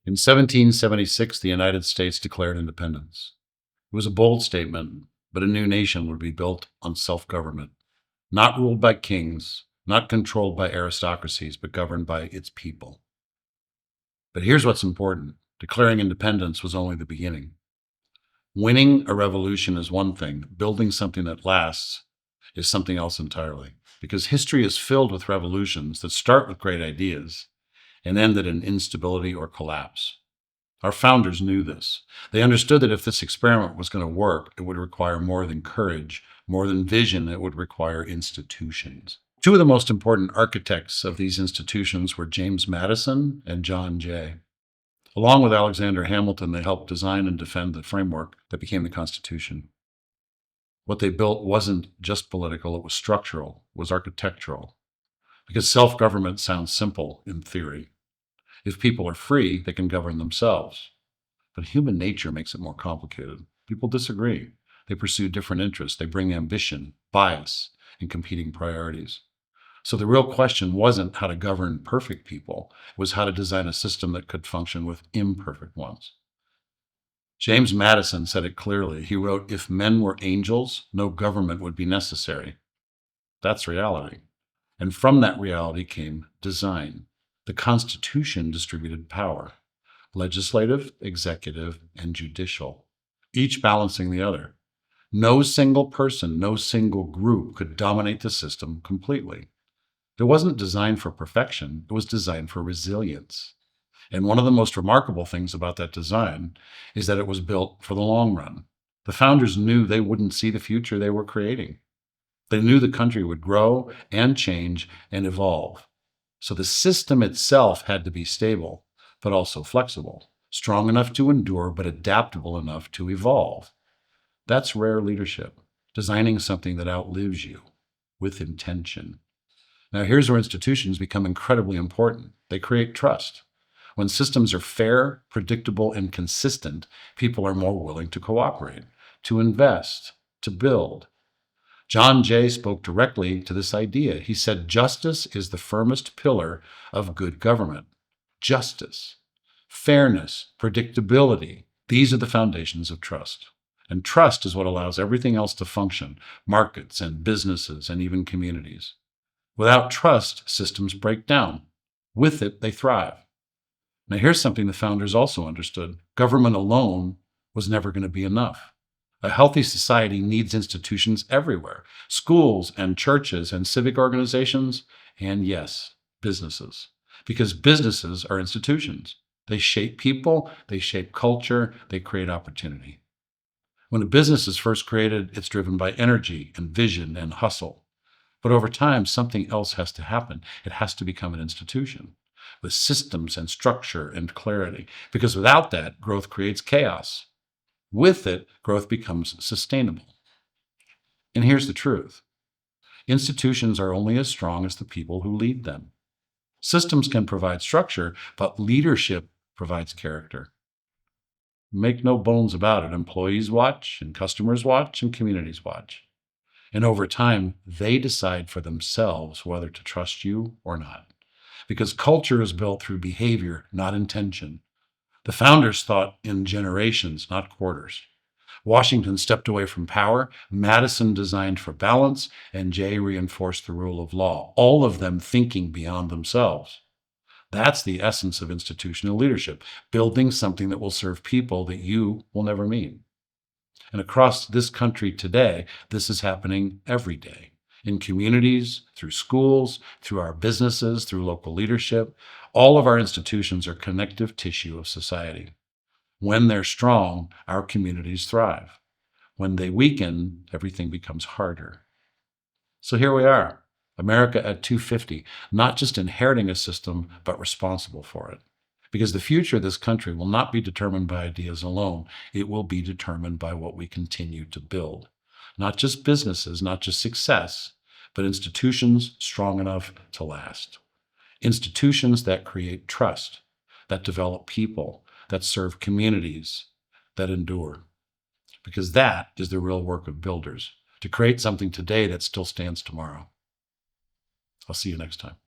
In 1776, the United States declared independence. It was a bold statement, but a new nation would be built on self-government, not ruled by kings, not controlled by aristocracies, but governed by its people. But here's what's important. Declaring independence was only the beginning. Winning a revolution is one thing. Building something that lasts is something else entirely. Because history is filled with revolutions that start with great ideas and ended in instability or collapse. Our founders knew this. They understood that if this experiment was going to work, it would require more than courage, more than vision. It would require institutions. Two of the most important architects of these institutions were James Madison and John Jay. Along with Alexander Hamilton, they helped design and defend the framework that became the Constitution. What they built wasn't just political, it was structural, it was architectural. Because self-government sounds simple in theory. If people are free, they can govern themselves. But human nature makes it more complicated. People disagree. They pursue different interests. They bring ambition, bias, and competing priorities. So the real question wasn't how to govern perfect people. It was how to design a system that could function with imperfect ones. James Madison said it clearly. He wrote, "If men were angels, no government would be necessary." That's reality. And from that reality came design. The Constitution distributed power, legislative, executive, and judicial, each balancing the other. No single person, no single group could dominate the system completely. It wasn't designed for perfection, it was designed for resilience. And one of the most remarkable things about that design is that it was built for the long run. The founders knew they wouldn't see the future they were creating. They knew the country would grow and change and evolve. So the system itself had to be stable, but also flexible, strong enough to endure, but adaptable enough to evolve. That's rare leadership, designing something that outlives you with intention. Now, here's where institutions become incredibly important. They create trust. When systems are fair, predictable, and consistent, people are more willing to cooperate, to invest, to build. John Jay spoke directly to this idea. He said, "Justice is the firmest pillar of good government." Justice, fairness, predictability, these are the foundations of trust. And trust is what allows everything else to function, markets and businesses and even communities. Without trust, systems break down. With it, they thrive. Now, here's something the founders also understood. Government alone was never going to be enough. A healthy society needs institutions everywhere, schools and churches and civic organizations, and yes, businesses. Because businesses are institutions. They shape people, they shape culture, they create opportunity. When a business is first created, it's driven by energy and vision and hustle. But over time, something else has to happen. It has to become an institution with systems and structure and clarity. Because without that, growth creates chaos. With it, growth becomes sustainable. And here's the truth. Institutions are only as strong as the people who lead them. Systems can provide structure, but leadership provides character. Make no bones about it. Employees watch, and customers watch, and communities watch. And over time, they decide for themselves whether to trust you or not. Because culture is built through behavior, not intention. The founders thought in generations, not quarters. Washington stepped away from power, Madison designed for balance, and Jay reinforced the rule of law, all of them thinking beyond themselves. That's the essence of institutional leadership, building something that will serve people that you will never meet. And across this country today, this is happening every day. In communities, through schools, through our businesses, through local leadership. All of our institutions are connective tissue of society. When they're strong, our communities thrive. When they weaken, everything becomes harder. So here we are, America at 250, not just inheriting a system, but responsible for it. Because the future of this country will not be determined by ideas alone. It will be determined by what we continue to build. Not just businesses, not just success, but institutions strong enough to last. Institutions that create trust, that develop people, that serve communities, that endure. Because that is the real work of builders, to create something today that still stands tomorrow. I'll see you next time.